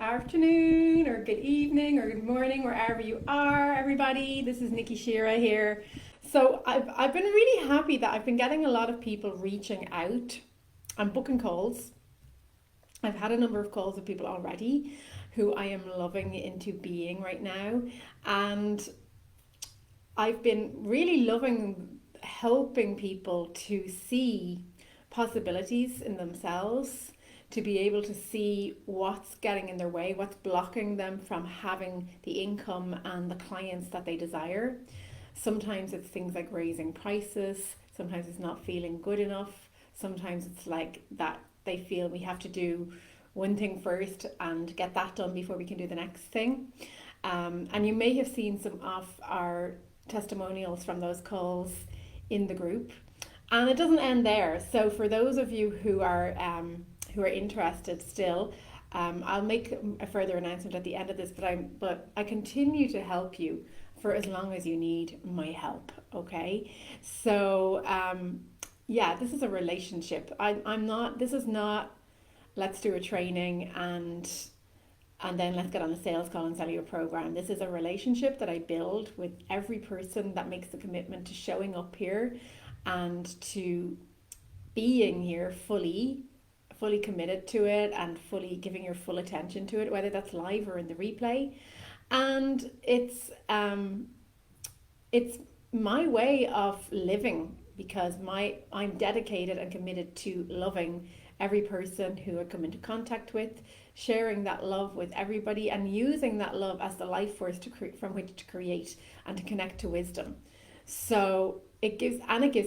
afternoon or good evening or good morning, wherever you are, everybody. This is Nicki Shira here. So I've been really happy that I've been getting a lot of people reaching out and booking calls. I've had a number of calls with people already who I am loving into being right now. And I've been really loving helping people to see possibilities in themselves, to be able to see what's getting in their way, what's blocking them from having the income and the clients that they desire. Sometimes it's things like raising prices, sometimes it's not feeling good enough, sometimes it's like that they feel we have to do one thing first and get that done before we can do the next thing. And you may have seen some of our testimonials from those calls in the group. And it doesn't end there. So for those of you who are interested still, I'll make a further announcement at the end of this. But I continue to help you for as long as you need my help. Okay. So this is a relationship. I'm not. This is not. Let's do a training and then let's get on a sales call and sell you a program. This is a relationship that I build with every person that makes the commitment to showing up here and to being here fully committed to it and fully giving your full attention to it, whether that's live or in the replay. And it's my way of living, because I'm dedicated and committed to loving every person who I come into contact with, sharing that love with everybody and using that love as the life force from which to create and to connect to wisdom. So it gives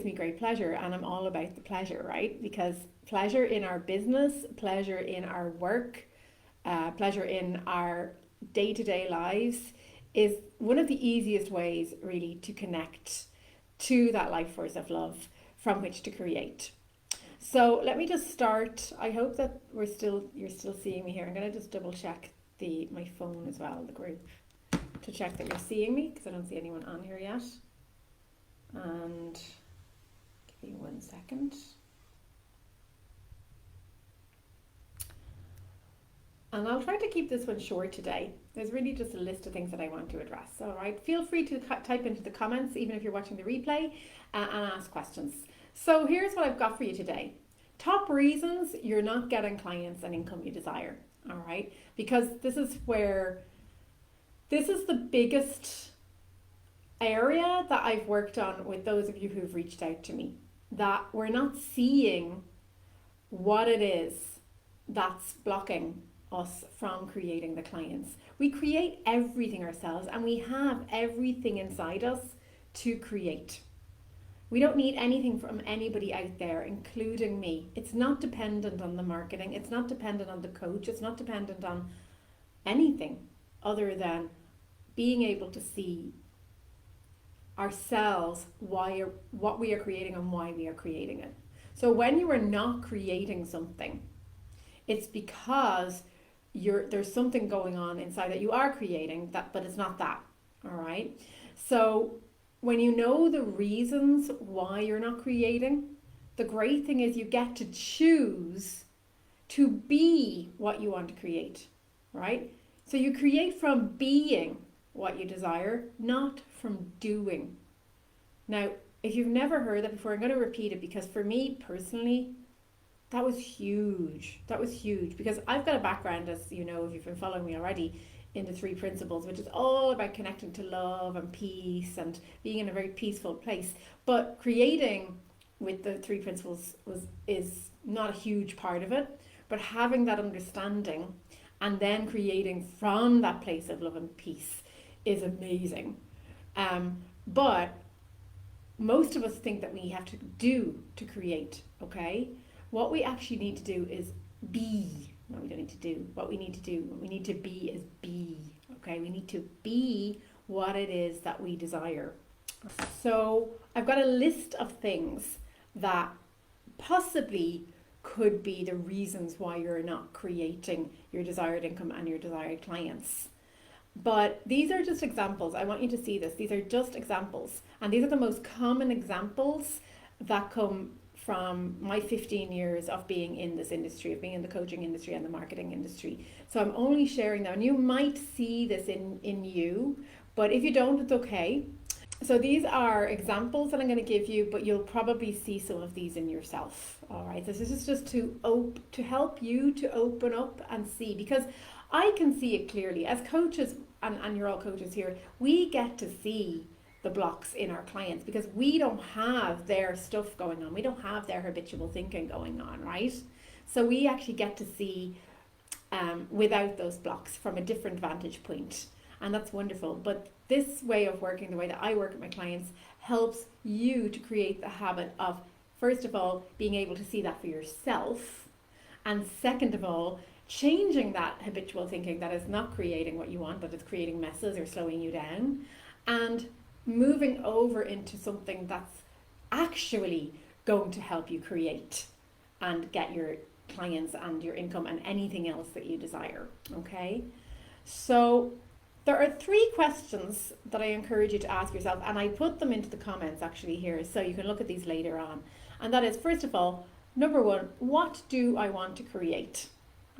me great pleasure, and I'm all about the pleasure, right? Because pleasure in our business, pleasure in our work, pleasure in our day-to-day lives is one of the easiest ways really to connect to that life force of love from which to create. So let me just start. I hope that you're still seeing me here. I'm going to just double check my phone as well, the group, to check that you're seeing me, because I don't see anyone on here yet. And give me 1 second. And I'll try to keep this one short today. There's really just a list of things that I want to address. All right. Feel free to type into the comments, even if you're watching the replay, and ask questions. So here's what I've got for you today. Top reasons you're not getting clients and income you desire. All right. Because this is the biggest area that I've worked on with those of you who've reached out to me, that we're not seeing what it is that's blocking us from creating the clients. We create everything ourselves, and we have everything inside us to create. We don't need anything from anybody out there, including me. It's not dependent on the marketing. It's not dependent on the coach. It's not dependent on anything other than being able to see ourselves, what we are creating and why we are creating it. So when you are not creating something, it's because there's something going on inside that you are creating, but it's not that. All right. So when you know the reasons why you're not creating, the great thing is you get to choose to be what you want to create, right? So you create from being what you desire, not from doing. Now, if you've never heard that before, I'm going to repeat it, because for me personally, that was huge. That was huge, because I've got a background, as you know, if you've been following me already, in the 3 principles, which is all about connecting to love and peace and being in a very peaceful place. But creating with the 3 principles is not a huge part of it, but having that understanding and then creating from that place of love and peace is amazing. But most of us think that we have to do to create, okay? What we actually need to do is be. No, we don't need to do. What we need to be is be, okay? We need to be what it is that we desire. So I've got a list of things that possibly could be the reasons why you're not creating your desired income and your desired clients. But these are just examples. I want you to see this. These are just examples. And these are the most common examples that come from my 15 years of being in this industry, of being in the coaching industry and the marketing industry. So I'm only sharing that, and you might see this in you, but if you don't, it's okay. So these are examples that I'm going to give you, but you'll probably see some of these in yourself. All right, this is just to help you to open up and see, because I can see it clearly as coaches, and you're all coaches here. We get to see the blocks in our clients because we don't have their stuff going on. We don't have their habitual thinking going on, right? So we actually get to see without those blocks from a different vantage point. And that's wonderful. But this way of working, the way that I work with my clients, helps you to create the habit of, first of all, being able to see that for yourself. And second of all, changing that habitual thinking that is not creating what you want, but it's creating messes or slowing you down. And moving over into something that's actually going to help you create and get your clients and your income and anything else that you desire. Okay? So there are 3 questions that I encourage you to ask yourself, and I put them into the comments actually here, so you can look at these later on. And that is, first of all, number 1, what do I want to create?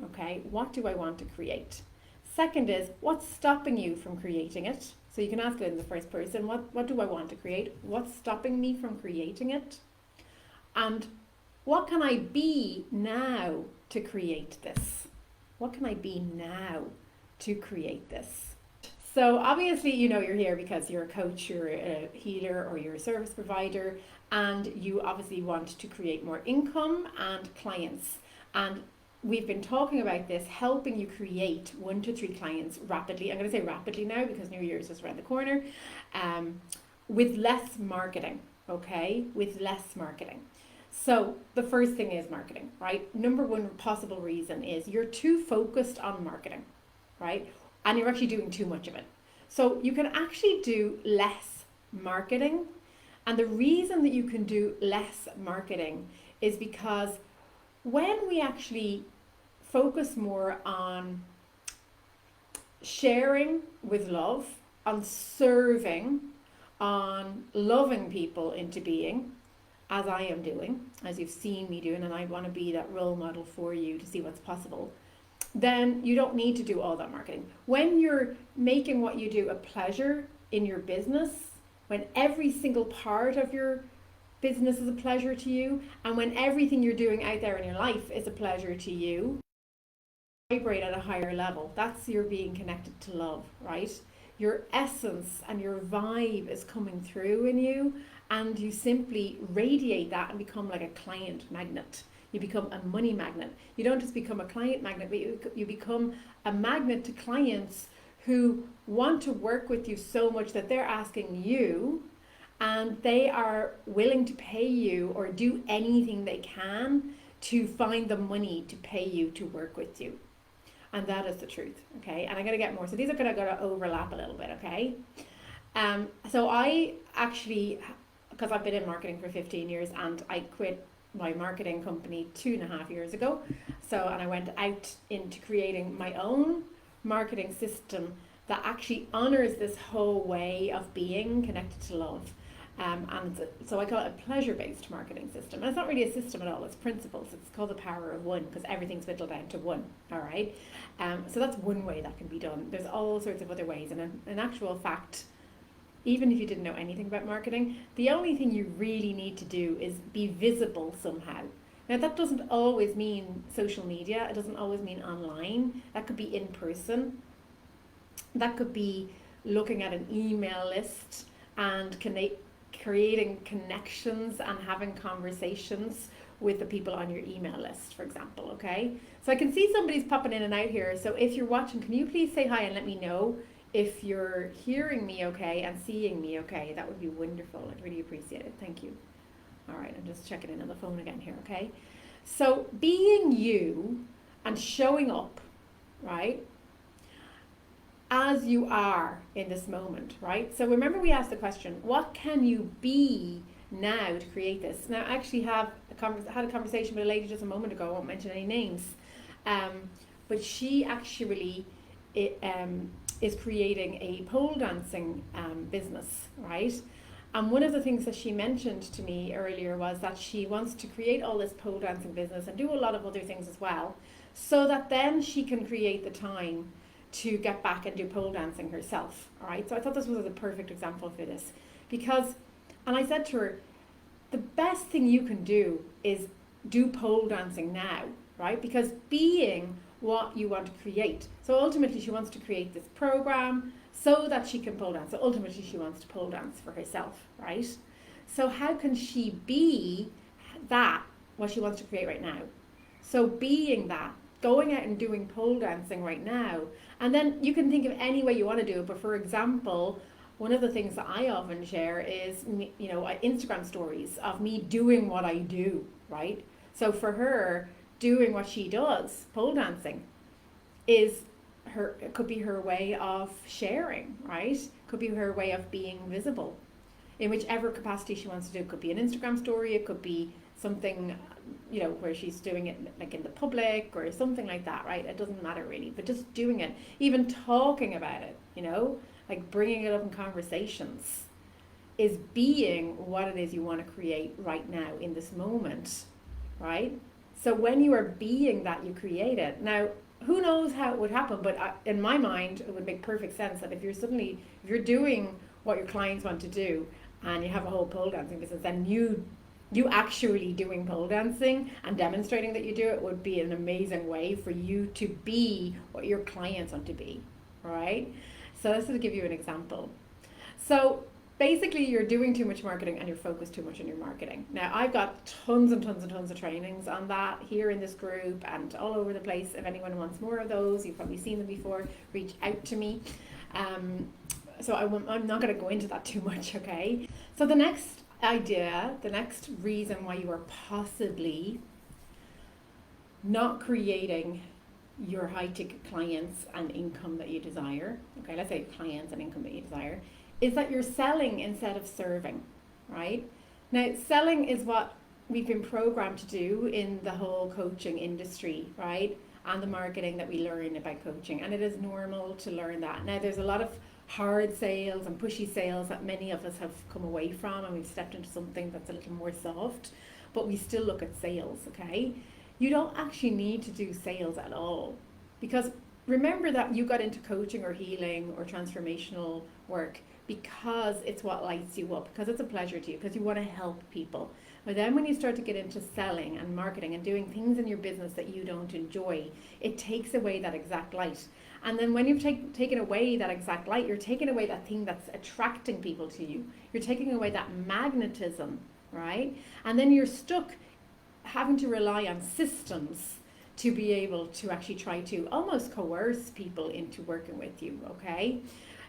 Okay, what do I want to create? Second is, what's stopping you from creating it? So you can ask it in the first person, what do I want to create? What's stopping me from creating it? And what can I be now to create this? What can I be now to create this? So obviously, you know, you're here because you're a coach, you're a healer, or you're a service provider, and you obviously want to create more income and clients. And we've been talking about this, helping you create 1 to 3 clients rapidly. I'm going to say rapidly now because New Year's is around the corner, with less marketing, okay? With less marketing. So the first thing is marketing, right? Number 1 possible reason is you're too focused on marketing, right? And you're actually doing too much of it. So you can actually do less marketing. And the reason that you can do less marketing is because when we actually focus more on sharing with love, on serving, on loving people into being, as I am doing, as you've seen me doing, and I want to be that role model for you to see what's possible, then you don't need to do all that marketing. When you're making what you do a pleasure in your business, when every single part of your business is a pleasure to you, and when everything you're doing out there in your life is a pleasure to you, vibrate at a higher level. That's your being connected to love, right? Your essence and your vibe is coming through in you, and you simply radiate that and become like a client magnet. You become a money magnet. You don't just become a client magnet, but you become a magnet to clients who want to work with you so much that they're asking you, and they are willing to pay you or do anything they can to find the money to pay you to work with you. And that is the truth, okay? And I'm going to get more. So these are going to overlap a little bit, okay? So I actually, because I've been in marketing for 15 years and I quit my marketing company 2.5 years ago. And I went out into creating my own marketing system that actually honors this whole way of being connected to love. So I call it a pleasure-based marketing system. And it's not really a system at all, it's principles. It's called the power of 1 because everything's whittled down to 1, all right? So that's one way that can be done. There's all sorts of other ways. And in actual fact, even if you didn't know anything about marketing, the only thing you really need to do is be visible somehow. Now that doesn't always mean social media, it doesn't always mean online, that could be in person, that could be looking at an email list and creating connections and having conversations with the people on your email list, for example, okay? So I can see somebody's popping in and out here, so if you're watching, can you please say hi and let me know if you're hearing me okay and seeing me okay? That would be wonderful. I'd really appreciate it. Thank you. All right, I'm just checking in on the phone again here, okay? So being you and showing up, right, as you are in this moment, right? So remember we asked the question, what can you be now to create this? Now I actually had a conversation with a lady just a moment ago, I won't mention any names, but she actually is creating a pole dancing business, right? And one of the things that she mentioned to me earlier was that she wants to create all this pole dancing business and do a lot of other things as well, so that then she can create the time to get back and do pole dancing herself. All right. So I thought this was a perfect example for this, because, and I said to her, the best thing you can do is do pole dancing now, right? Because being what you want to create. So ultimately she wants to create this program so that she can pole dance. So ultimately she wants to pole dance for herself, right? So how can she be that, what she wants to create right now? So being that, going out and doing pole dancing right now, and then you can think of any way you want to do it. But for example, one of the things that I often share is, you know, Instagram stories of me doing what I do, right? So for her, doing what she does, pole dancing, is her, it could be her way of sharing, right? Could be her way of being visible in whichever capacity she wants to do. It could be an Instagram story, it could be something, you know, where she's doing it like in the public or something like that, right? It doesn't matter really, but just doing it, even talking about it, you know, like bringing it up in conversations, is being what it is you want to create right now in this moment, right? So when you are being that, you create it. Now, who knows how it would happen, but in my mind, it would make perfect sense that if you're doing what your clients want to do and you have a whole pole dancing business, then you actually doing pole dancing and demonstrating that you do it would be an amazing way for you to be what your clients want to be, right? So this is to give you an example. So basically you're doing too much marketing and you're focused too much on your marketing. Now I've got tons and tons and tons of trainings on that here in this group and all over the place. If anyone wants more of those, you've probably seen them before, reach out to me. So I'm not going to go into that too much, okay? So the next idea, the next reason why you are possibly not creating your high ticket clients and income that you desire, okay, let's say clients and income that you desire, is that you're selling instead of serving, right? Now, selling is what we've been programmed to do in the whole coaching industry, right? And the marketing that we learn about coaching. And it is normal to learn that. Now, there's a lot of hard sales and pushy sales that many of us have come away from, and we've stepped into something that's a little more soft, but we still look at sales, okay? You don't actually need to do sales at all, because remember that you got into coaching or healing or transformational work because it's what lights you up, because it's a pleasure to you, because you want to help people. But then when you start to get into selling and marketing and doing things in your business that you don't enjoy, it takes away that exact light. And then when you've taken away that exact light, you're taking away that thing that's attracting people to you. You're taking away that magnetism, right? And then you're stuck having to rely on systems to be able to actually try to almost coerce people into working with you, okay?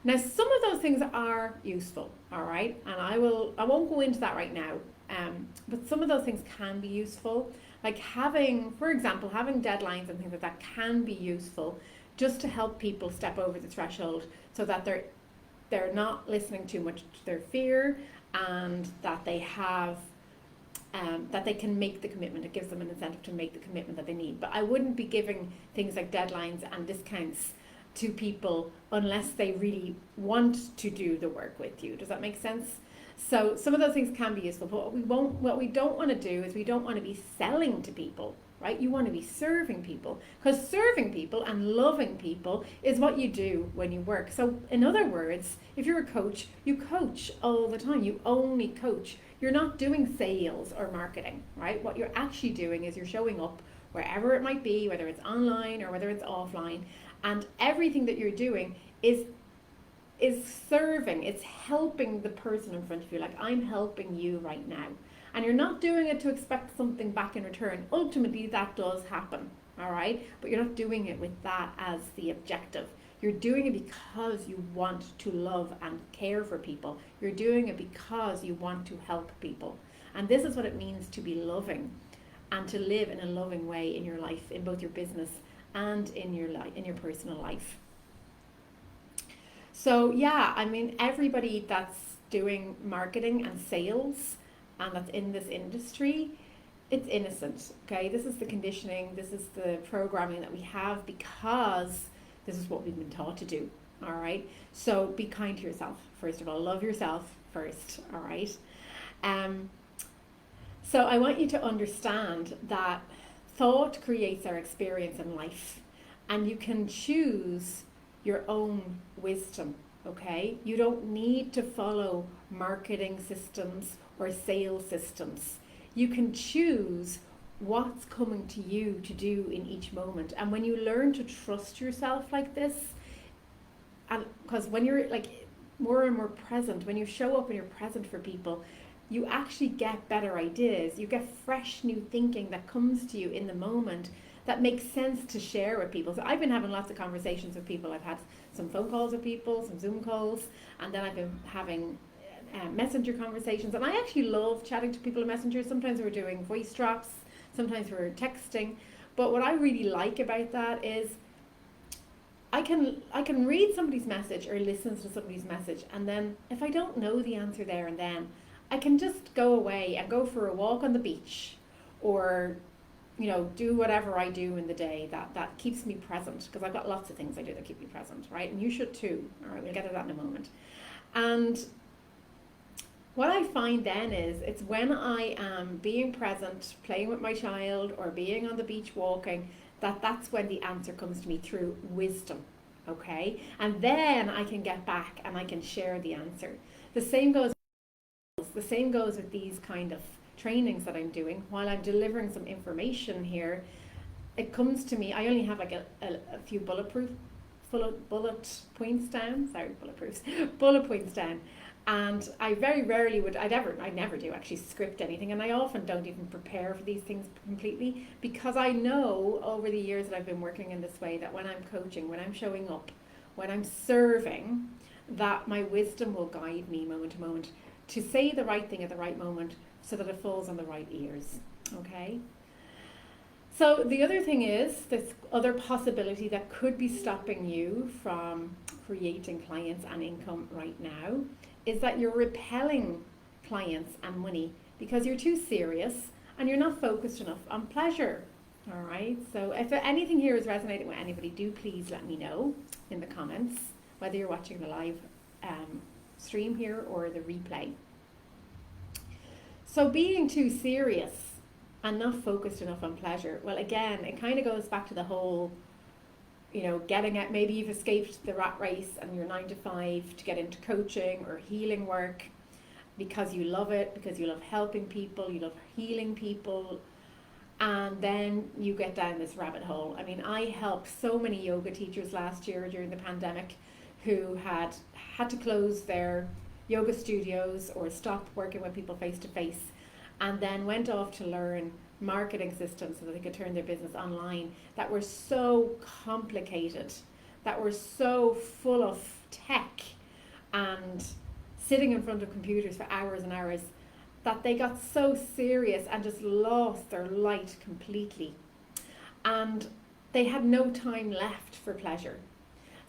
Now, some of those things are useful, all right? And I won't go into that right now, but some of those things can be useful. Like having, for example, having deadlines and things like that can be useful just to help people step over the threshold so that they're not listening too much to their fear, and that they have that they can make the commitment. It gives them an incentive to make the commitment that they need. But I wouldn't be giving things like deadlines and discounts to people unless they really want to do the work with you. Does that make sense? So some of those things can be useful, but what we don't want to do is we don't want to be selling to people, right? You want to be serving people, because serving people and loving people is what you do when you work. So in other words, if you're a coach, you coach all the time. You only coach. You're not doing sales or marketing, right? What you're actually doing is you're showing up wherever it might be, whether it's online or whether it's offline, and everything that you're doing is serving. It's helping the person in front of you. Like, I'm helping you right now. And you're not doing it to expect something back in return. Ultimately, that does happen, all right? But you're not doing it with that as the objective. You're doing it because you want to love and care for people. You're doing it because you want to help people. And this is what it means to be loving and to live in a loving way in your life, in both your business and in your life, in your personal life. So yeah, I mean, everybody that's doing marketing and sales and that's in this industry, it's innocent, okay? This is the conditioning, this is the programming that we have because this is what we've been taught to do, All right. So be kind to yourself. First of all, love yourself first. All right. Um, so I want you to understand that thought creates our experience in life, and you can choose your own wisdom. Okay. You don't need to follow marketing systems or sales systems. You can choose what's coming to you to do in each moment. And when you learn to trust yourself like this, and because when you're like more and more present, when you show up and you're present for people, you actually get better ideas. You get fresh new thinking that comes to you in the moment that makes sense to share with people. So I've been having lots of conversations with people. I've had some phone calls with people, some Zoom calls, and then I've been having messenger conversations. And I actually love chatting to people in Messenger. Sometimes we're doing voice drops, sometimes we're texting. But what I really like about that is I can read somebody's message or listen to somebody's message, and then if I don't know the answer there and then, I can just go away and go for a walk on the beach, or do whatever I do in the day that keeps me present, because I've got lots of things I do that keep me present, right? And you should too. All right, we'll get to that in a moment. And what I find then is it's when I am being present, playing with my child, or being on the beach walking, that's when the answer comes to me through wisdom, okay? And then I can get back and I can share the answer. The same goes with these kind of trainings that I'm doing. While I'm delivering some information here, it comes to me, I only have like a few bullet points down. Bullet points down. And I very rarely I never do actually script anything, and I often don't even prepare for these things completely, because I know over the years that I've been working in this way that when I'm coaching, when I'm showing up, when I'm serving, that my wisdom will guide me moment to moment to say the right thing at the right moment so that it falls on the right ears, okay? So the other thing is, this other possibility that could be stopping you from creating clients and income right now is that you're repelling clients and money because you're too serious and you're not focused enough on pleasure. All right. So if anything here is resonating with anybody, do please let me know in the comments, whether you're watching the live stream here or the replay. So being too serious and not focused enough on pleasure, well, again, it kind of goes back to the whole, getting at, maybe you've escaped the rat race and you're 9 to 5 to get into coaching or healing work because you love it, because you love helping people, you love healing people, and then you get down this rabbit hole. I mean, I helped so many yoga teachers last year during the pandemic who had to close their yoga studios or stop working with people face to face, and then went off to learn marketing systems so that they could turn their business online, that were so complicated, that were so full of tech and sitting in front of computers for hours and hours, that they got so serious and just lost their light completely. And they had no time left for pleasure.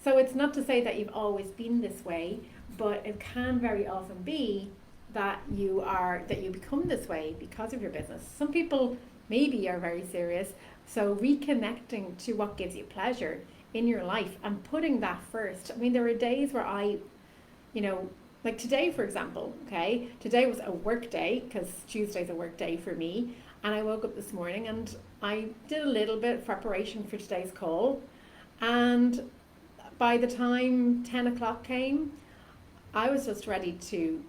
So it's not to say that you've always been this way, but it can very often be that you become this way because of your business. Some people maybe are very serious, so reconnecting to what gives you pleasure in your life and putting that first. I mean, there are days where like today, for example, okay, today was a work day because Tuesday's a work day for me, and I woke up this morning and I did a little bit of preparation for today's call, and by the time 10 o'clock came, I was just ready to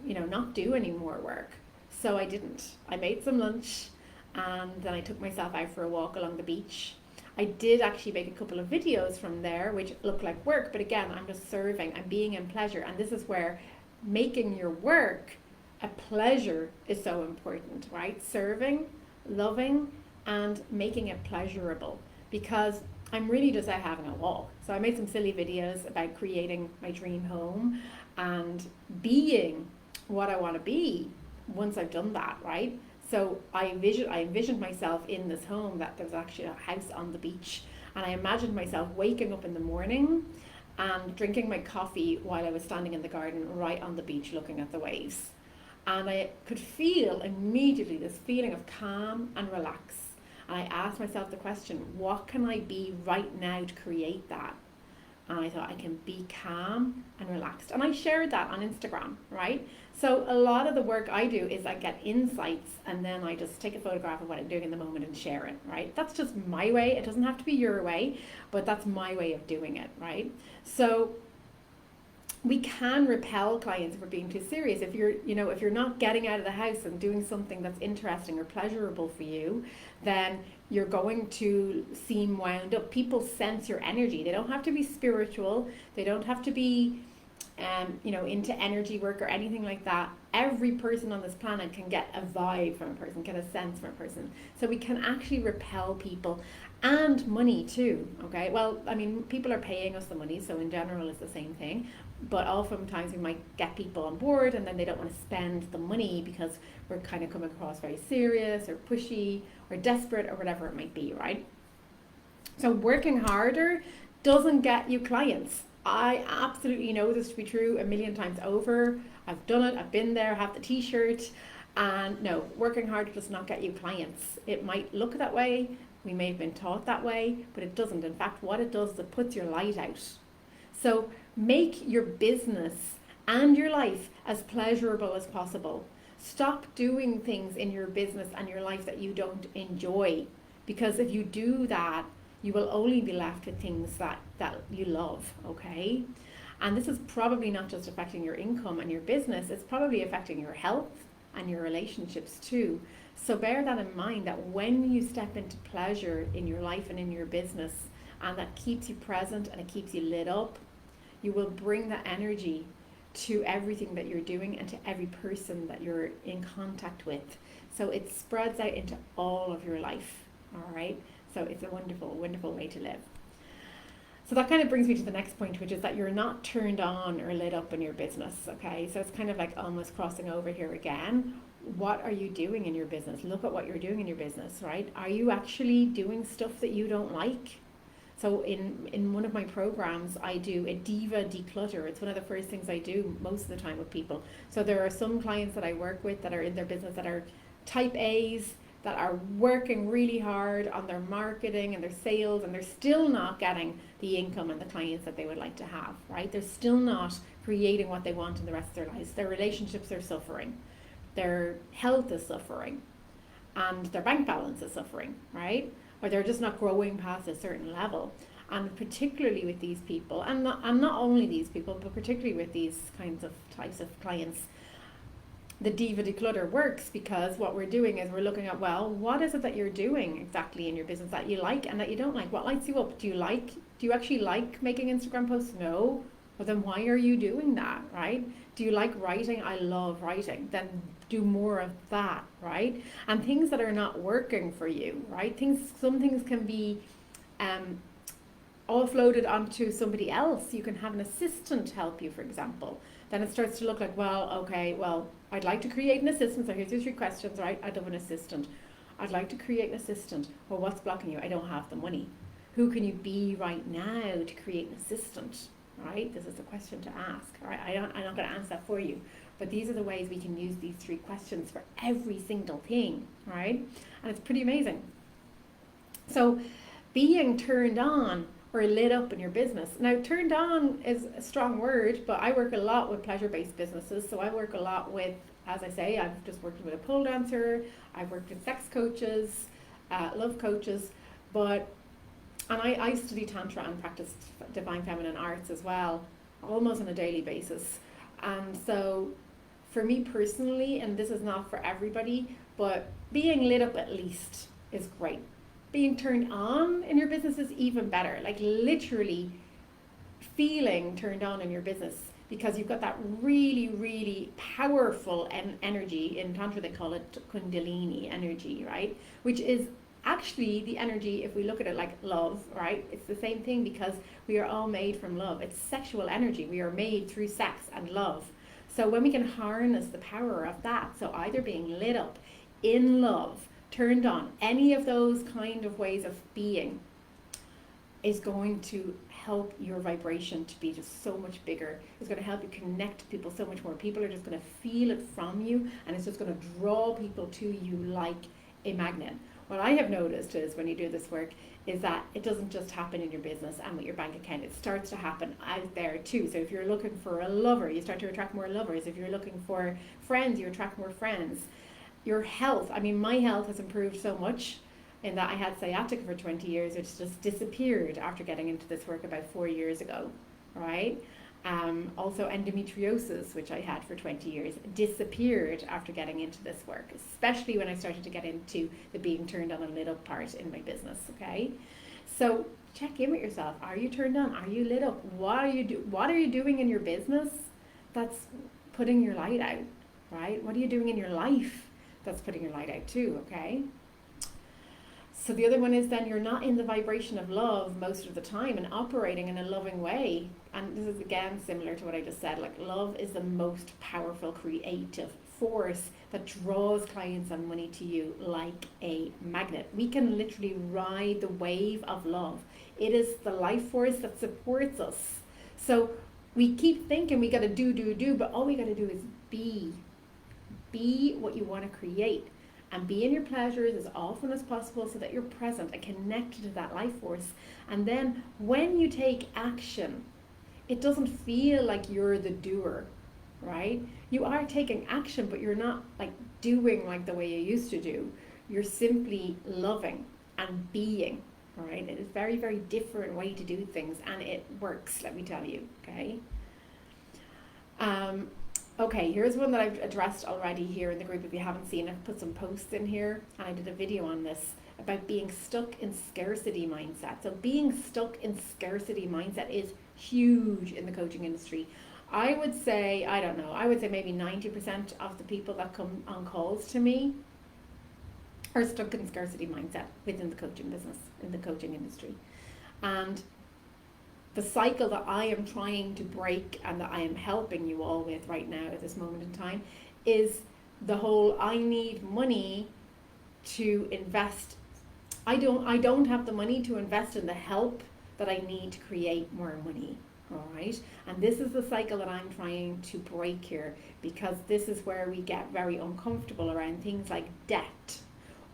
not do any more work. So I didn't. I made some lunch and then I took myself out for a walk along the beach. I did actually make a couple of videos from there which look like work, but again, I'm just serving, I'm being in pleasure. And this is where making your work a pleasure is so important, right? Serving, loving, and making it pleasurable, because I'm really just out having a walk. So I made some silly videos about creating my dream home and being what I want to be once I've done that, right? So I envisioned myself in this home, that there was actually a house on the beach, and I imagined myself waking up in the morning and drinking my coffee while I was standing in the garden right on the beach looking at the waves. And I could feel immediately this feeling of calm and relax. And I asked myself the question, what can I be right now to create that? and I thought I can be calm and relaxed. And I shared that on Instagram, right? So a lot of the work I do is I get insights and then I just take a photograph of what I'm doing in the moment and share it, right? That's just my way. It doesn't have to be your way, but that's my way of doing it, right? So we can repel clients if we're being too serious. If you're not getting out of the house and doing something that's interesting or pleasurable for you, then you're going to seem wound up. People sense your energy. They don't have to be spiritual. They don't have to be into energy work or anything like that. Every person on this planet can get a vibe from a person, get a sense from a person. So we can actually repel people, and money too, okay? Well, I mean, people are paying us the money, so in general it's the same thing. But oftentimes we might get people on board and then they don't want to spend the money because we're kind of coming across very serious or pushy or desperate or whatever it might be, right? So working harder doesn't get you clients. I absolutely know this to be true a million times over. I've done it, I've been there, I have the t-shirt, and no, working hard does not get you clients. It might look that way, we may have been taught that way, but it doesn't. In fact, what it does is it puts your light out. So make your business and your life as pleasurable as possible. Stop doing things in your business and your life that you don't enjoy, because if you do that, you will only be left with things that you love, okay? And this is probably not just affecting your income and your business, it's probably affecting your health and your relationships too. So bear that in mind, that when you step into pleasure in your life and in your business, and that keeps you present and it keeps you lit up, you will bring that energy to everything that you're doing and to every person that you're in contact with. So it spreads out into all of your life, all right? So it's a wonderful, wonderful way to live. So that kind of brings me to the next point, which is that you're not turned on or lit up in your business, okay? So it's kind of like almost crossing over here again. What are you doing in your business? Look at what you're doing in your business, right? Are you actually doing stuff that you don't like? So in one of my programs, I do a Diva declutter. It's one of the first things I do most of the time with people. So there are some clients that I work with that are in their business that are type A's, that are working really hard on their marketing and their sales, and they're still not getting the income and the clients that they would like to have, right? They're still not creating what they want in the rest of their lives. Their relationships are suffering. Their health is suffering. And their bank balance is suffering, right? Or they're just not growing past a certain level. And particularly with these people, and not only these people, but particularly with these types of clients, the Diva declutter works because what we're doing is we're looking at, well, what is it that you're doing exactly in your business that you like and that you don't like? What lights you up? Do you actually like making Instagram posts? No. Well, then why are you doing that, right? Do you like writing? I love writing. Then do more of that, right? And things that are not working for you, right? Some things can be offloaded onto somebody else. You can have an assistant help you, for example. Then it starts to look like, well, okay, well, I'd like to create an assistant. So here's your 3 questions, right? I'd love an assistant. I'd like to create an assistant. Well, what's blocking you? I don't have the money. Who can you be right now to create an assistant, right? This is a question to ask, all right? I'm not going to answer that for you. But these are the ways we can use these 3 questions for every single thing, right? And it's pretty amazing. So being turned on or lit up in your business. Now, turned on is a strong word, but I work a lot with pleasure-based businesses. So I work a lot with, as I say, I've just worked with a pole dancer, I've worked with sex coaches, love coaches, and I study Tantra and practice divine feminine arts as well, almost on a daily basis. And so for me personally, and this is not for everybody, but being lit up at least is great. Being turned on in your business is even better, like literally feeling turned on in your business, because you've got that really, really powerful energy. In Tantra they call it Kundalini energy, right? Which is actually the energy, if we look at it like love, right? It's the same thing, because we are all made from love. It's sexual energy. We are made through sex and love. So when we can harness the power of that, so either being lit up, in love, turned on, any of those kind of ways of being is going to help your vibration to be just so much bigger. It's going to help you connect to people so much more. People are just going to feel it from you, and it's just going to draw people to you like a magnet. what I have noticed is when you do this work is that it doesn't just happen in your business and with your bank account. It starts to happen out there too. So if you're looking for a lover, you start to attract more lovers. If you're looking for friends, you attract more friends. Your health, I mean, my health has improved so much in that I had sciatica for 20 years, which just disappeared after getting into this work about 4 years ago, right? Also endometriosis, which I had for 20 years, disappeared after getting into this work, especially when I started to get into the being turned on a little part in my business, okay? So check in with yourself. Are you turned on? Are you lit up? What are you doing in your business that's putting your light out, right? What are you doing in your life that's putting your light out too, okay? So the other one is then you're not in the vibration of love most of the time and operating in a loving way. And this is again similar to what I just said, like love is the most powerful creative force that draws clients and money to you like a magnet. We can literally ride the wave of love. It is the life force that supports us. So we keep thinking we gotta do, but all we gotta do is be. Be what you want to create. And be in your pleasures as often as possible so that you're present and connected to that life force. And then when you take action, it doesn't feel like you're the doer, right? You are taking action, but you're not like doing like the way you used to do. You're simply loving and being, right? It is a very, very different way to do things, and it works, let me tell you, okay? Okay, here's one that I've addressed already here in the group. If you haven't seen it, I've put some posts in here, and I did a video on this about being stuck in scarcity mindset. So being stuck in scarcity mindset is huge in the coaching industry. I would say, I don't know, I would say maybe 90% of the people that come on calls to me are stuck in scarcity mindset within the coaching business, in the coaching industry. And the cycle that I am trying to break and that I am helping you all with right now at this moment in time is the whole I need money to invest. I don't have the money to invest in the help that I need to create more money. All right. And this is the cycle that I'm trying to break here, because this is where we get very uncomfortable around things like debt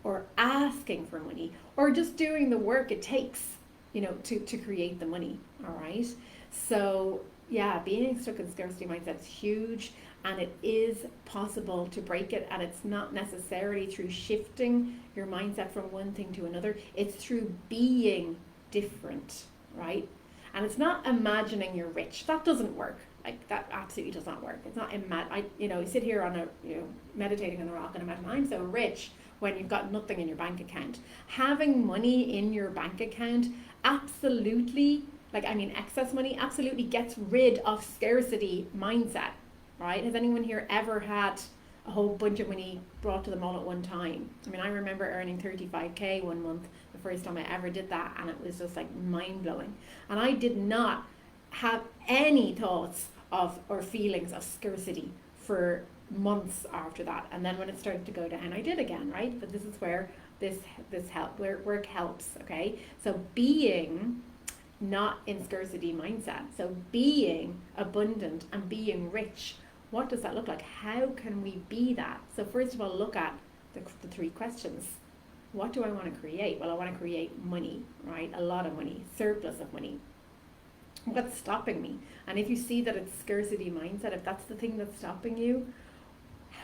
or asking for money or just doing the work it takes, you know, to create the money. All right. So yeah, being stuck in scarcity mindset is huge, and it is possible to break it. And it's not necessarily through shifting your mindset from one thing to another. It's through being different, right? And it's not imagining you're rich. That doesn't work. Like, that absolutely does not work. It's not you sit here on meditating on a rock and imagine I'm so rich when you've got nothing in your bank account. Having money in your bank account absolutely, excess money absolutely gets rid of scarcity mindset, right? Has anyone here ever had a whole bunch of money brought to them all at one time? I mean, I remember earning 35k one month, the first time I ever did that, and it was just like mind-blowing. And I did not have any thoughts of or feelings of scarcity for months after that. And then when it started to go down, I did again, right? But this is where this work helps, okay? So being not in scarcity mindset, so being abundant and being rich, what does that look like? How can we be that? So first of all, look at the three questions. What do I want to create? Well, I want to create money, right? A lot of money, surplus of money. What's stopping me? And if you see that it's scarcity mindset, if that's the thing that's stopping you,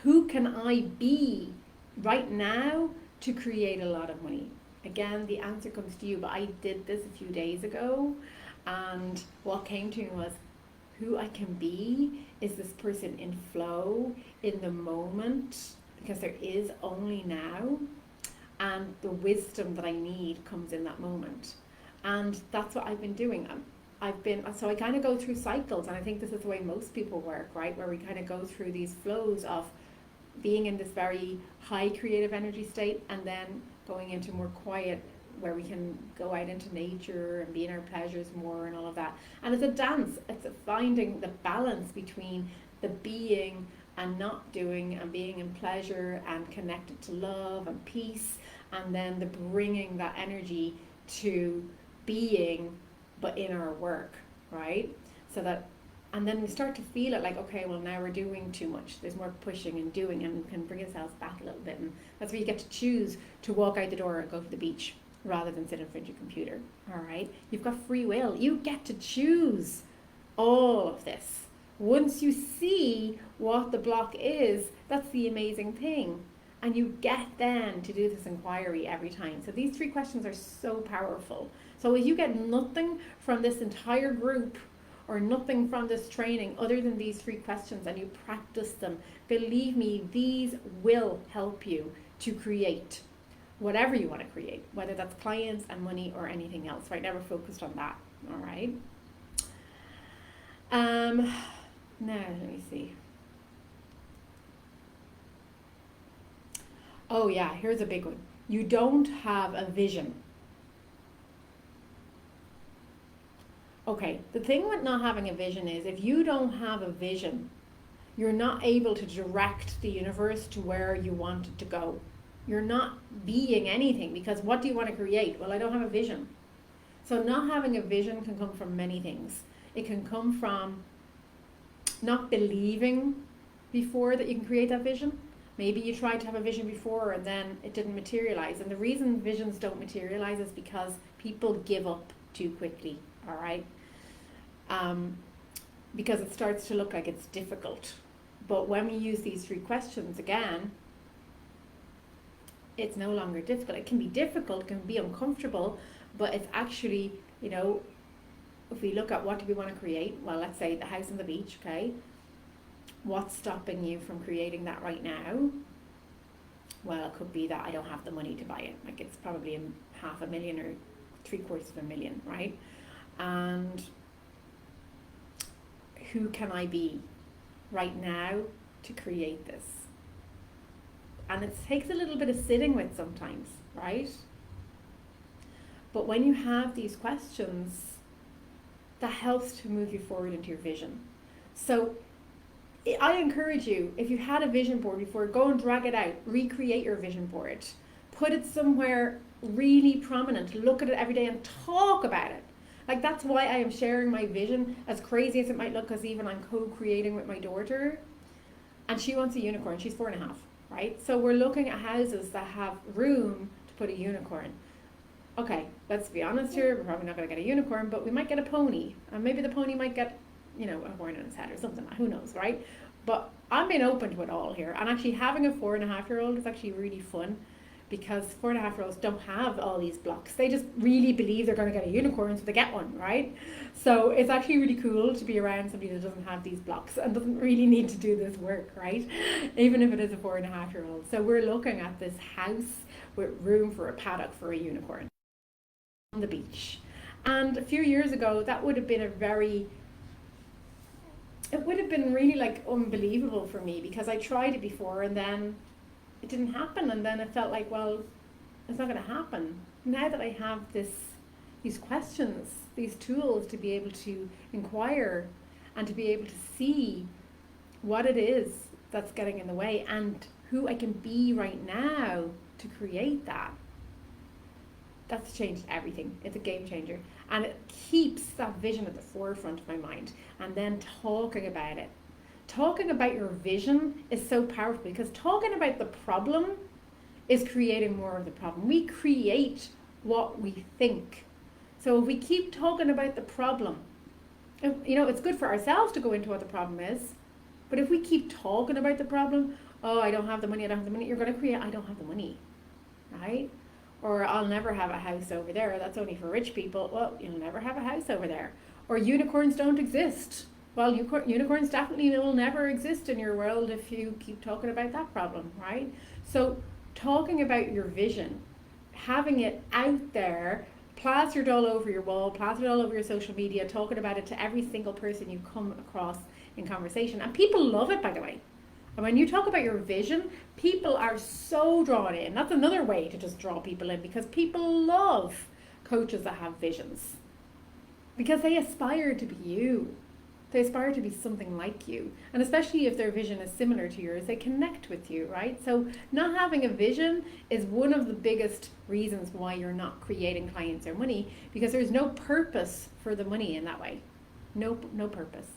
who can I be right now to create a lot of money? Again, the answer comes to you, but I did this a few days ago, and what came to me was, who I can be is this person in flow, in the moment, because there is only now, and the wisdom that I need comes in that moment. And that's what I've been doing. So I kind of go through cycles, and I think this is the way most people work, right? Where we kind of go through these flows of being in this very high creative energy state, and then going into more quiet, where we can go out into nature and be in our pleasures more and all of that. And it's a dance. It's finding the balance between the being and not doing, and being in pleasure and connected to love and peace, and then the bringing that energy to being, but in our work, right? So that And then we start to feel it like, okay, well, now we're doing too much. There's more pushing and doing, and we can bring ourselves back a little bit. And that's where you get to choose to walk out the door and go to the beach rather than sit in front of your computer. All right? You've got free will. You get to choose all of this. Once you see what the block is, that's the amazing thing. And you get then to do this inquiry every time. So these 3 questions are so powerful. So if you get nothing from this entire group or nothing from this training other than these 3 questions and you practice them, believe me, these will help you to create whatever you want to create, whether that's clients and money or anything else. Right now we're focused on that. All right. Now let me see. Oh yeah, here's a big one. You don't have a vision. Okay, the thing with not having a vision is if you don't have a vision, you're not able to direct the universe to where you want it to go. You're not being anything, because what do you want to create? Well, I don't have a vision. So not having a vision can come from many things. It can come from not believing before that you can create that vision. Maybe you tried to have a vision before and then it didn't materialize. And the reason visions don't materialize is because people give up too quickly, all right? Because it starts to look like it's difficult. But when we use these 3 questions again, it's no longer difficult. It can be difficult, it can be uncomfortable, but it's actually, you know, if we look at what do we want to create, well, let's say the house on the beach, okay? What's stopping you from creating that right now? Well, it could be that I don't have the money to buy it. Like it's probably $500,000 or $750,000, right? And who can I be right now to create this? And it takes a little bit of sitting with sometimes, right? But when you have these questions, that helps to move you forward into your vision. So I encourage you, if you had a vision board before, go and drag it out, recreate your vision board, put it somewhere really prominent, look at it every day and talk about it. Like that's why I am sharing my vision, as crazy as it might look, because even I'm co-creating with my daughter, and she wants a unicorn. She's 4.5, right? So we're looking at houses that have room to put a unicorn. Okay, let's be honest here, we're probably not going to get a unicorn, but we might get a pony, and maybe the pony might get, you know, a horn on its head or something, who knows, right? But I'm being open to it all here, and actually having a 4.5-year-old is actually really fun, because 4.5-year-olds don't have all these blocks. They just really believe they're going to get a unicorn, so they get one, right? So it's actually really cool to be around somebody that doesn't have these blocks and doesn't really need to do this work, right? Even if it is a 4.5-year-old. So we're looking at this house with room for a paddock for a unicorn on the beach. And a few years ago, that would have been it would have been really like unbelievable for me, because I tried it before and then it didn't happen, and then it felt like, well, it's not going to happen. Now that I have these questions, these tools to be able to inquire and to be able to see what it is that's getting in the way and who I can be right now to create that, that's changed everything. It's a game changer. And it keeps that vision at the forefront of my mind. And then talking about it. Talking about your vision is so powerful, because talking about the problem is creating more of the problem. We create what we think. So if we keep talking about the problem, you know, it's good for ourselves to go into what the problem is. But if we keep talking about the problem, oh, I don't have the money, you're going to create, I don't have the money, right? Or I'll never have a house over there, that's only for rich people. Well, you'll never have a house over there. Or unicorns don't exist. Well, unicorns definitely will never exist in your world if you keep talking about that problem, right? So talking about your vision, having it out there, plastered all over your wall, plastered all over your social media, talking about it to every single person you come across in conversation. And people love it, by the way. And when you talk about your vision, people are so drawn in. That's another way to just draw people in, because people love coaches that have visions, because they aspire to be you. They aspire to be something like you. And especially if their vision is similar to yours, they connect with you, right? So not having a vision is one of the biggest reasons why you're not creating clients or money, because there's no purpose for the money in that way. No purpose.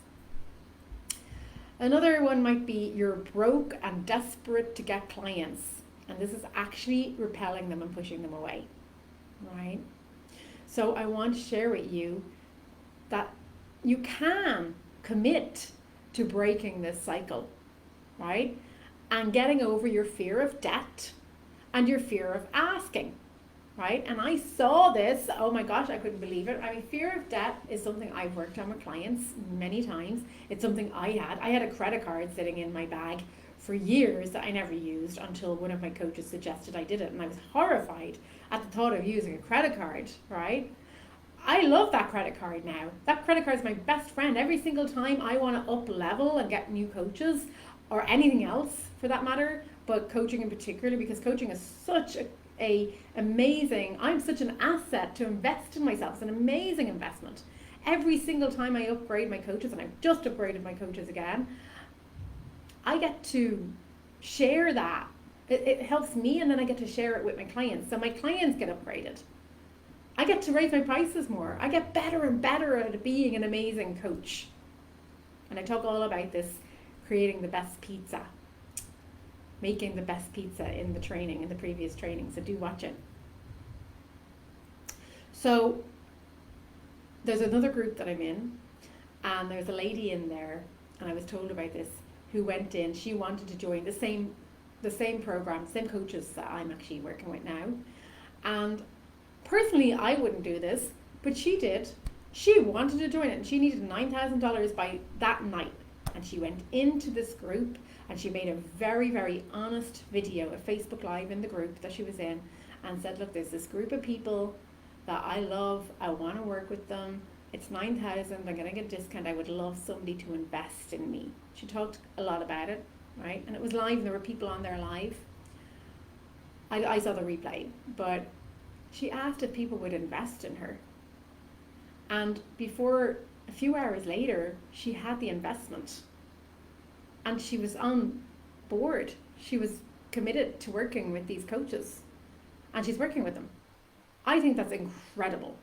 Another one might be you're broke and desperate to get clients. And this is actually repelling them and pushing them away, right? So I want to share with you that you can commit to breaking this cycle, right? And getting over your fear of debt and your fear of asking, right? And I saw this, oh my gosh, I couldn't believe it. I mean, fear of debt is something I've worked on with clients many times. It's something I had. I had a credit card sitting in my bag for years that I never used until one of my coaches suggested I did it. And I was horrified at the thought of using a credit card, right? I love that credit card now. That credit card is my best friend. Every single time I want to up level and get new coaches or anything else for that matter, but coaching in particular, because coaching is such a amazing, I'm such an asset to invest in myself. It's an amazing investment. Every single time I upgrade my coaches, and I've just upgraded my coaches again, I get to share that. It helps me, and then I get to share it with my clients. So my clients get upgraded. I get to raise my prices more. I get better and better at being an amazing coach. And I talk all about this, creating the best pizza, making the best pizza in the training, in the previous training. So do watch it. So there's another group that I'm in, and there's a lady in there, and I was told about this, who went in. She wanted to join the same program, same coaches that I'm actually working with now. And personally, I wouldn't do this, but she did. She wanted to join it, and she needed $9,000 by that night. And she went into this group, and she made a very, very honest video, a Facebook Live in the group that she was in, and said, look, there's this group of people that I love. I want to work with them. It's $9,000. I'm going to get a discount. I would love somebody to invest in me. She talked a lot about it, right? And it was live, and there were people on there live. I saw the replay, but she asked if people would invest in her. And before, a few hours later, she had the investment. And she was on board. She was committed to working with these coaches. And she's working with them. I think that's incredible.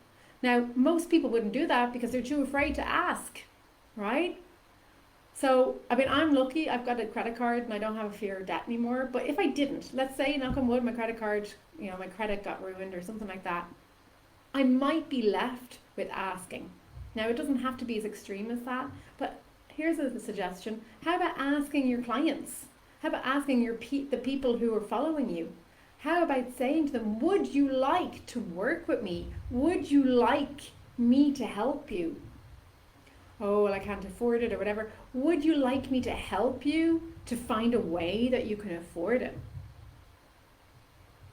Now, most people wouldn't do that because they're too afraid to ask, right? So, I mean, I'm lucky. I've got a credit card and I don't have a fear of debt anymore. But if I didn't, let's say, knock on wood, my credit card, my credit got ruined or something like that, I might be left with asking. Now, it doesn't have to be as extreme as that, but here's a suggestion. How about asking your clients? How about asking the people who are following you? How about saying to them, would you like to work with me? Would you like me to help you? Oh, well, I can't afford it or whatever. Would you like me to help you to find a way that you can afford it?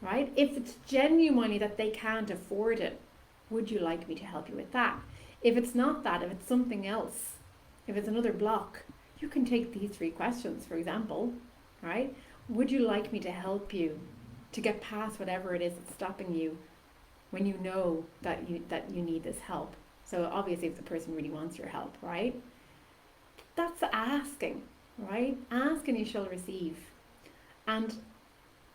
Right? If it's genuinely that they can't afford it, would you like me to help you with that? If it's not that, if it's something else, if it's another block, you can take these 3 questions, for example, right? Would you like me to help you to get past whatever it is that's stopping you when you know that you need this help? So obviously if the person really wants your help, right? That's asking, right? Ask and you shall receive. And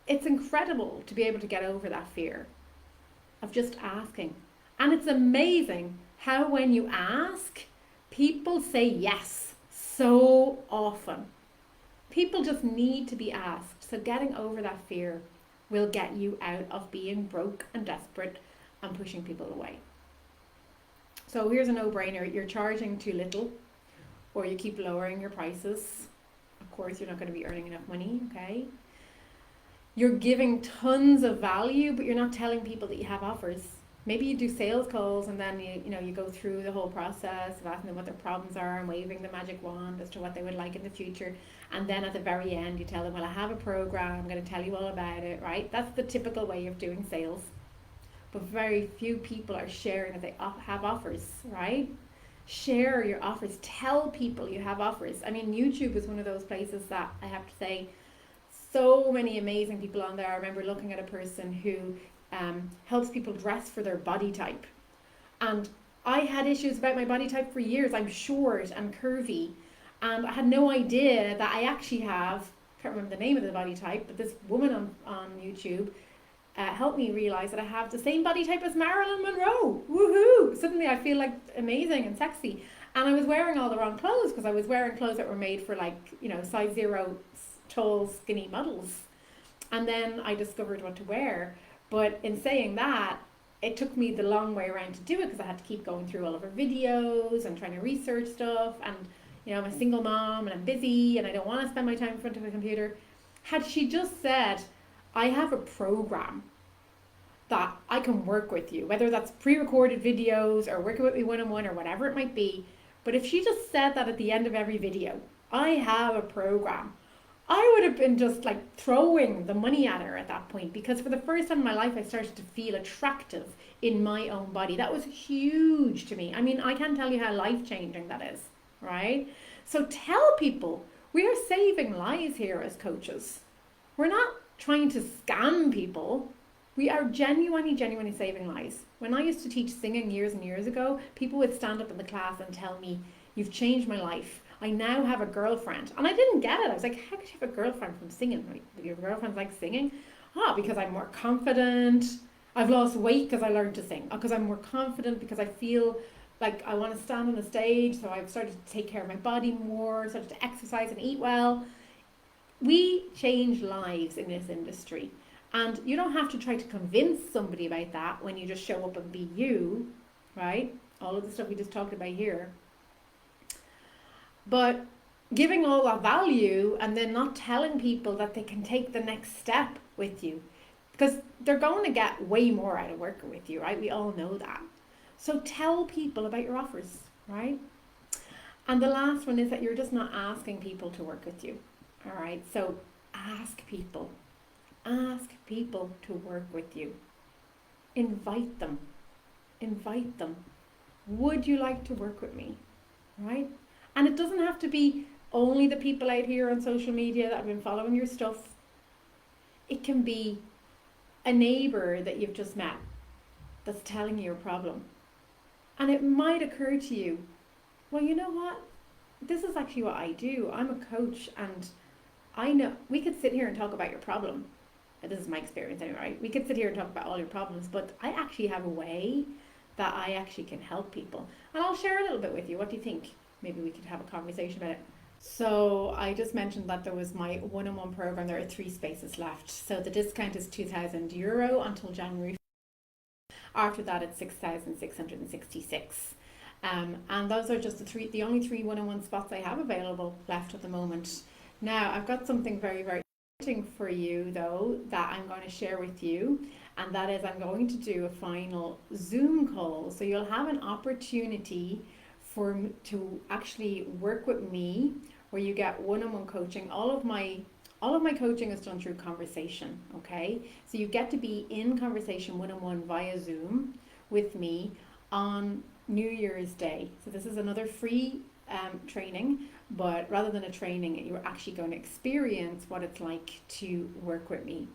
it's incredible to be able to get over that fear of just asking. And it's amazing how when you ask, people say yes so often. People just need to be asked. So getting over that fear will get you out of being broke and desperate and pushing people away. So here's a no-brainer. You're charging too little, or you keep lowering your prices. Of course, you're not going to be earning enough money, okay? You're giving tons of value, but you're not telling people that you have offers. Maybe you do sales calls and then you go through the whole process of asking them what their problems are and waving the magic wand as to what they would like in the future. And then at the very end, you tell them, well, I have a program. I'm going to tell you all about it, right? That's the typical way of doing sales. But very few people are sharing that they have offers, right? Share your offers. Tell people you have offers. I mean, YouTube is one of those places that I have to say, so many amazing people on there. I remember looking at a person who helps people dress for their body type. And I had issues about my body type for years. I'm short and curvy. And I had no idea that I actually have, can't remember the name of the body type, but this woman on YouTube helped me realize that I have the same body type as Marilyn Monroe. Woohoo! Suddenly I feel like amazing and sexy. And I was wearing all the wrong clothes because I was wearing clothes that were made for size 0 tall skinny models. And then I discovered what to wear. But in saying that, it took me the long way around to do it because I had to keep going through all of her videos and trying to research stuff. And, I'm a single mom and I'm busy and I don't want to spend my time in front of a computer. Had she just said, I have a program that I can work with you, whether that's pre-recorded videos or working with me one-on-one or whatever it might be. But if she just said that at the end of every video, I have a program, I would have been just like throwing the money at her at that point, because for the first time in my life, I started to feel attractive in my own body. That was huge to me. I mean, I can't tell you how life-changing that is, right? So tell people, we are saving lives here as coaches. We're not trying to scam people. We are genuinely saving lives. When I used to teach singing years and years ago, people would stand up in the class and tell me, you've changed my life. I now have a girlfriend. And I didn't get it. I was like, how could you have a girlfriend from singing? Like, your girlfriend's like singing? Because I'm more confident. I've lost weight because I learned to sing. Because I'm more confident, because I feel like I want to stand on the stage. So I've started to take care of my body more, started to exercise and eat well. We change lives in this industry. And you don't have to try to convince somebody about that when you just show up and be you, right? All of the stuff we just talked about here. But giving all that value and then not telling people that they can take the next step with you, because they're going to get way more out of working with you, right? We all know that. So tell people about your offers, right? And the last one is that you're just not asking people to work with you, all right? So ask people. Ask people to work with you. Invite them. Invite them. Would you like to work with me? Right? And it doesn't have to be only the people out here on social media that have been following your stuff. It can be a neighbor that you've just met that's telling you your problem. And it might occur to you, well, you know what? This is actually what I do. I'm a coach, and I know we could sit here and talk about your problem. This is my experience anyway, right? We could sit here and talk about all your problems, but I actually have a way that I actually can help people. And I'll share a little bit with you. What do you think? Maybe we could have a conversation about it. So I just mentioned that there was my one-on-one program. There are 3 spaces left. So the discount is €2,000 until January. After that, it's 6,666. And those are just the only 3 one-on-one spots I have available left at the moment. Now, I've got something very, very for you though that I'm going to share with you, and that is I'm going to do a final Zoom call, so you'll have an opportunity to actually work with me, where you get one-on-one coaching. All of my coaching is done through conversation, okay? So you get to be in conversation one-on-one via Zoom with me on New Year's Day. So this is another free training, but rather than a training, you're actually going to experience what it's like to work with me.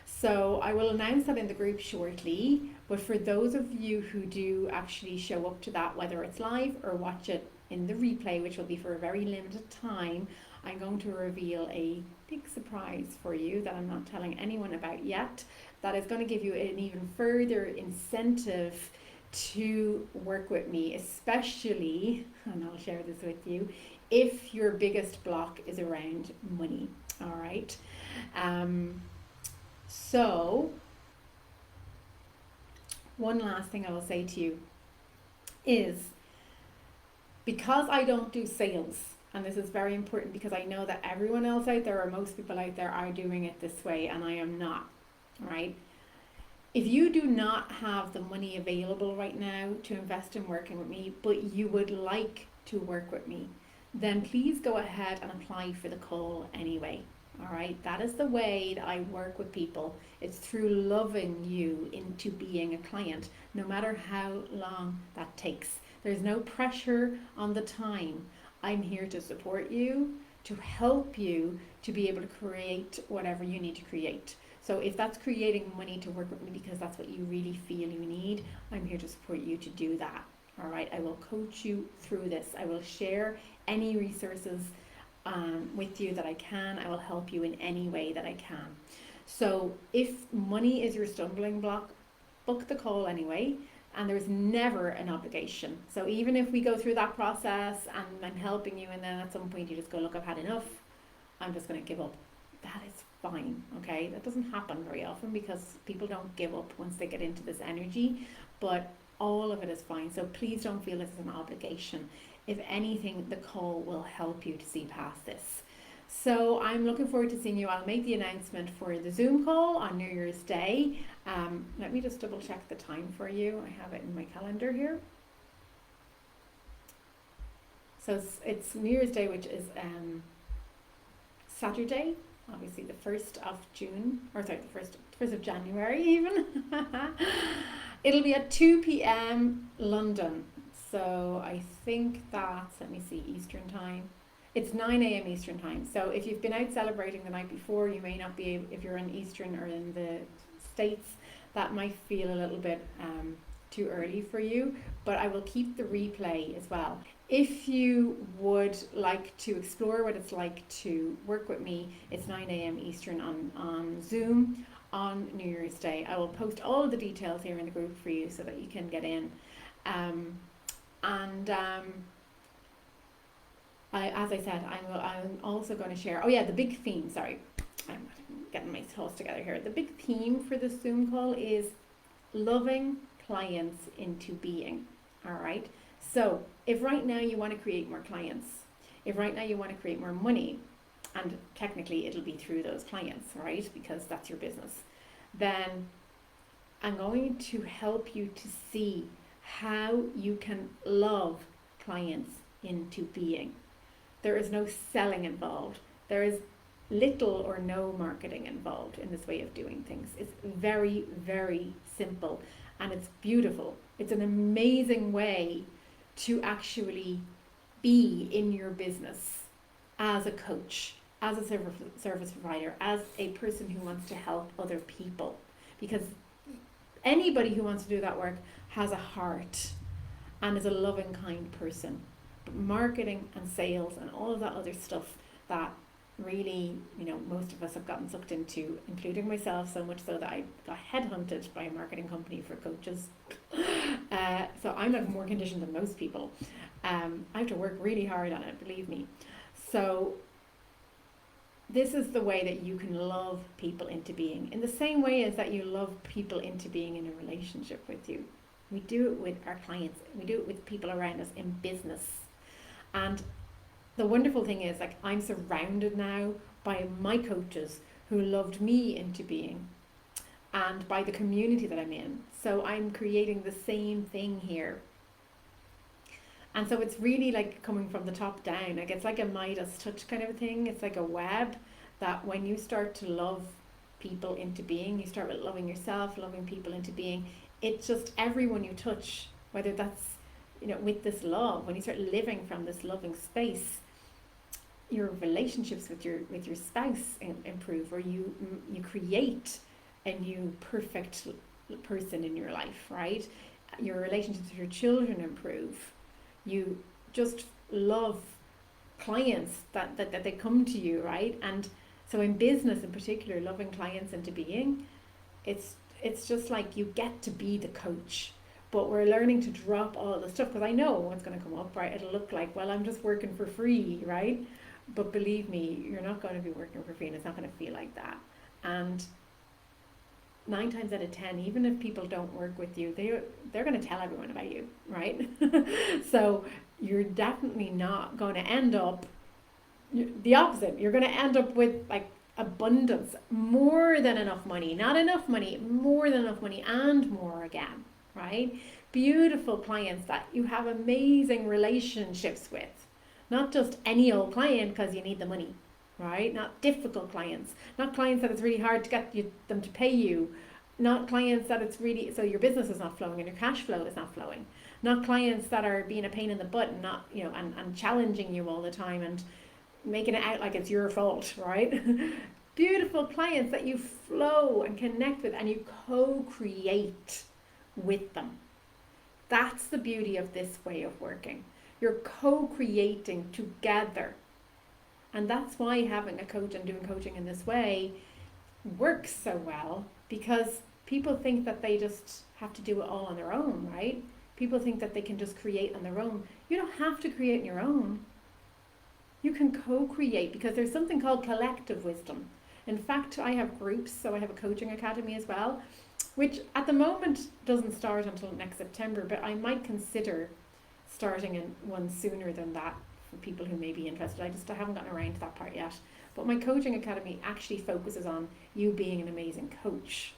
So I will announce that in the group shortly, but for those of you who do actually show up to that, whether it's live or watch it in the replay, which will be for a very limited time, I'm going to reveal a big surprise for you that I'm not telling anyone about yet, that is going to give you an even further incentive to work with me, especially, and I'll share this with you, if your biggest block is around money. All right. So one last thing I will say to you is, because I don't do sales, and this is very important because I know that everyone else out there, or most people out there, are doing it this way, and I am not, right? If you do not have the money available right now to invest in working with me, but you would like to work with me, then please go ahead and apply for the call anyway. All right, that is the way that I work with people. It's through loving you into being a client, no matter how long that takes. There's no pressure on the time. I'm here to support you, to help you to be able to create whatever you need to create. So if that's creating money to work with me because that's what you really feel you need, I'm here to support you to do that. All right, I will coach you through this. I will share any resources with you that I can. I will help you in any way that I can. So if money is your stumbling block, book the call anyway. And there's never an obligation. So even if we go through that process and I'm helping you, and then at some point you just go, look, I've had enough, I'm just going to give up, that is fine, okay? That doesn't happen very often because people don't give up once they get into this energy, but all of it is fine. So please don't feel this is an obligation. If anything, the call will help you to see past this. So I'm looking forward to seeing you. I'll make the announcement for the Zoom call on New Year's Day. Let me just double check the time for you. I have it in my calendar here. So it's New Year's Day, which is Saturday, obviously the 1st of June, or sorry, the 1st of January even. It'll be at 2 p.m. London. So I think that's, let me see, Eastern time. It's 9 a.m. Eastern time. So if you've been out celebrating the night before, you may not be able, if you're in Eastern or in the States, that might feel a little bit too early for you, but I will keep the replay as well. If you would like to explore what it's like to work with me, it's 9 a.m. Eastern on Zoom on New Year's Day. I will post all of the details here in the group for you so that you can get in. As I said, I'm also going to share, the big theme, sorry, I'm getting my thoughts together here. The big theme for the Zoom call is loving clients into being, all right? So if right now you want to create more clients, if right now you want to create more money, and technically it'll be through those clients, right? Because that's your business, then I'm going to help you to see how you can love clients into being. There is no selling involved. There is little or no marketing involved in this way of doing things. It's very, very simple and it's beautiful. It's an amazing way to actually be in your business as a coach, as a service provider, as a person who wants to help other people. Because anybody who wants to do that work has a heart and is a loving, kind person. But marketing and sales and all of that other stuff that really, most of us have gotten sucked into, including myself, so much so that I got headhunted by a marketing company for coaches. So I'm like more conditioned than most people. I have to work really hard on it, believe me. So this is the way that you can love people into being, in the same way as that you love people into being in a relationship with you. We do it with our clients. We do it with people around us in business. And the wonderful thing is, like, I'm surrounded now by my coaches who loved me into being and by the community that I'm in. So I'm creating the same thing here. And so it's really like coming from the top down. Like, it's like a Midas touch kind of a thing. It's like a web that when you start to love people into being, you start with loving yourself, loving people into being. It's just everyone you touch, whether that's, with this love, when you start living from this loving space, your relationships with your spouse improve, or you create a new perfect person in your life, right? Your relationships with your children improve. You just love clients that they come to you, right? And so in business in particular, loving clients into being, it's just like you get to be the coach. But we're learning to drop all the stuff, because I know what's going to come up, right? It'll look like, well, I'm just working for free, right? But believe me, you're not going to be working for free, and it's not going to feel like that. And 9 times out of 10, even if people don't work with you, they're going to tell everyone about you, right? So you're definitely not going to end up the opposite. You're going to end up with like abundance, more than enough money, not enough money, more than enough money, and more again, right? Beautiful clients that you have amazing relationships with. Not just any old client because you need the money, right? Not difficult clients. Not clients that it's really hard to get them to pay you. Not clients that it's really, so your business is not flowing and your cash flow is not flowing. Not clients that are being a pain in the butt and not, and challenging you all the time and making it out like it's your fault, right? Beautiful clients that you flow and connect with and you co-create with them. That's the beauty of this way of working. You're co-creating together. And that's why having a coach and doing coaching in this way works so well, because people think that they just have to do it all on their own, right? People think that they can just create on their own. You don't have to create on your own. You can co-create, because there's something called collective wisdom. In fact, I have groups, so I have a coaching academy as well, which at the moment doesn't start until next September, but I might consider starting in one sooner than that for people who may be interested. I haven't gotten around to that part yet. But my coaching academy actually focuses on you being an amazing coach,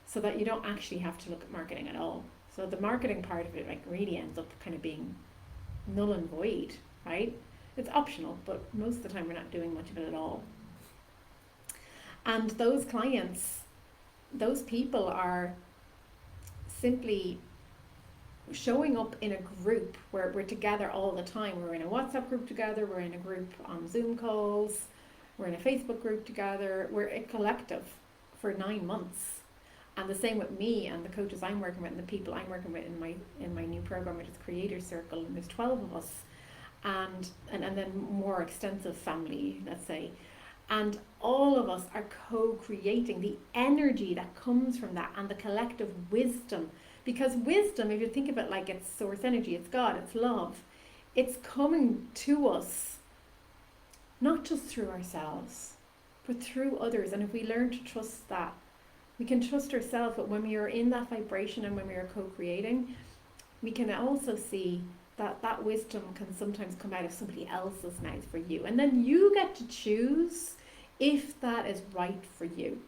so that you don't actually have to look at marketing at all. So the marketing part of it like really ends up kind of being null and void, right? It's optional, but most of the time we're not doing much of it at all. And those clients, those people are simply showing up in a group where we're together all the time. We're in a WhatsApp group together, we're in a group on Zoom calls, we're in a Facebook group together, we're a collective for 9 months. And the same with me and the coaches I'm working with and the people I'm working with in my new program, which is Creator Circle, and there's 12 of us, and then more extensive family, let's say. And all of us are co-creating the energy that comes from that and the collective wisdom. Because wisdom, if you think of it like it's source energy, it's God, it's love, it's coming to us not just through ourselves, but through others. And if we learn to trust that, we can trust ourselves. But when we are in that vibration and when we are co-creating, we can also see that that wisdom can sometimes come out of somebody else's mouth for you. And then you get to choose if that is right for you.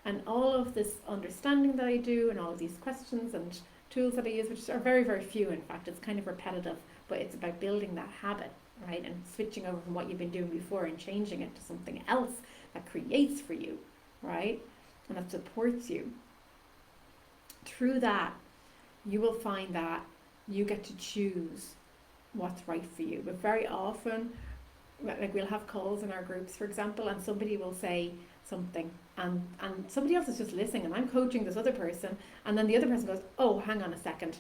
And all of this understanding that I do and all of these questions and tools that I use, which are very, very few, in fact, it's kind of repetitive, but it's about building that habit, right? And switching over from what you've been doing before and changing it to something else that creates for you, right? And that supports you. Through that, you will find that you get to choose what's right for you. But very often, like we'll have calls in our groups, for example, and somebody will say something and somebody else is just listening, and I'm coaching this other person, and then the other person goes, oh, hang on a second,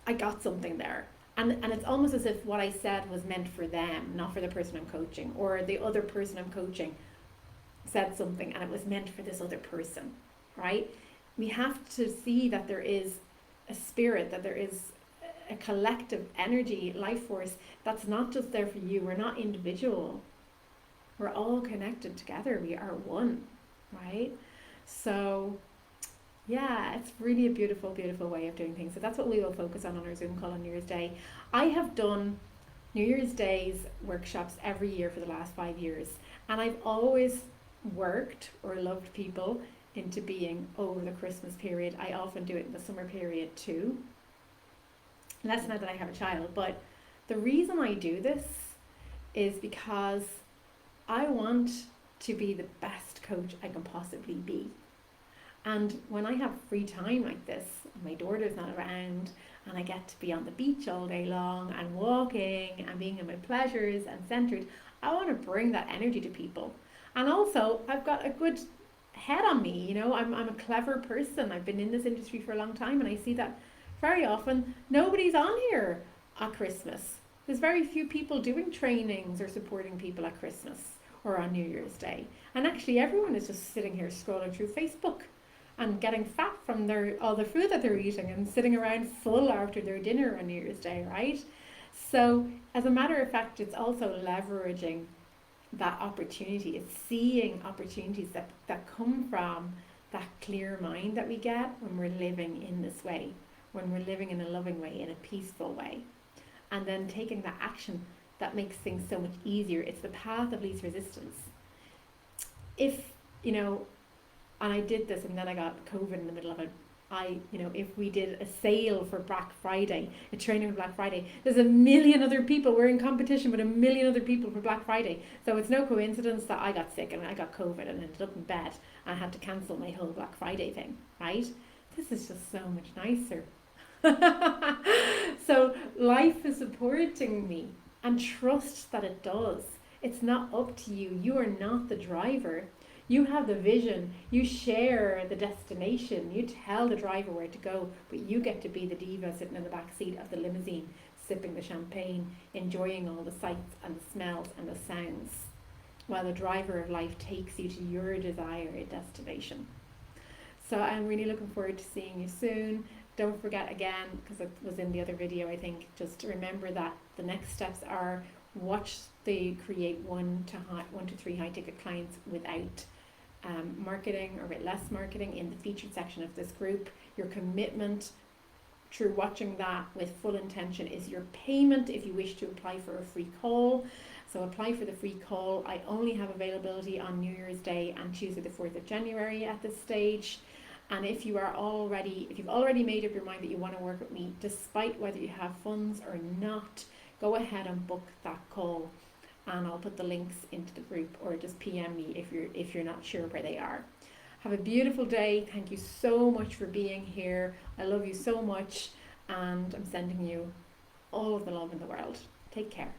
I got something there. And it's almost as if what I said was meant for them, not for the person I'm coaching, or the other person I'm coaching said something and it was meant for this other person, right? We have to see that there is a spirit, that there is a collective energy, life force that's not just there for you. We're not individual. We're all connected together. We are one, right? So yeah, it's really a beautiful, beautiful way of doing things. So that's what we will focus on our Zoom call on New Year's Day. I have done New Year's Days workshops every year for the last 5 years. And I've always worked or loved people into being over the Christmas period. I often do it in the summer period too. Less now that I have a child. But the reason I do this is because I want to be the best coach I can possibly be. And when I have free time like this, my daughter's not around, and I get to be on the beach all day long and walking and being in my pleasures and centered, I want to bring that energy to people. And also, I've got a good head on me, you know, I'm a clever person. I've been in this industry for a long time, and I see that very often nobody's on here at Christmas. There's very few people doing trainings or supporting people at Christmas or on New Year's Day. And actually everyone is just sitting here scrolling through Facebook and getting fat from all the food that they're eating and sitting around full after their dinner on New Year's Day, right? So as a matter of fact, it's also leveraging that opportunity. It's seeing opportunities that come from that clear mind that we get when we're living in this way, when we're living in a loving way, in a peaceful way, and then taking that action that makes things so much easier. It's the path of least resistance. If, you know, and I did this and then I got COVID in the middle of it, if we did a sale for Black Friday, a training for Black Friday, there's a million other people. We're in competition with a million other people for Black Friday. So it's no coincidence that I got sick and I got COVID and ended up in bed and I had to cancel my whole Black Friday thing, right? This is just so much nicer. So life is supporting me, and trust that it does. It's not up to you. You are not the driver. You have the vision, you share the destination, you tell the driver where to go, but you get to be the diva sitting in the back seat of the limousine, sipping the champagne, enjoying all the sights and the smells and the sounds, while the driver of life takes you to your desired destination. So I'm really looking forward to seeing you soon. Don't forget again, because it was in the other video, I think, just to remember that the next steps are watch the create 1 to 3 high ticket clients without marketing or with less marketing in the featured section of this group. Your commitment through watching that with full intention is your payment if you wish to apply for a free call. So apply for the free call. I only have availability on New Year's Day and Tuesday the 4th of January at this stage. And if you've already made up your mind that you want to work with me, despite whether you have funds or not, go ahead and book that call. And I'll put the links into the group, or just PM me if you're not sure where they are. Have a beautiful day. Thank you so much for being here. I love you so much, and I'm sending you all of the love in the world. Take care.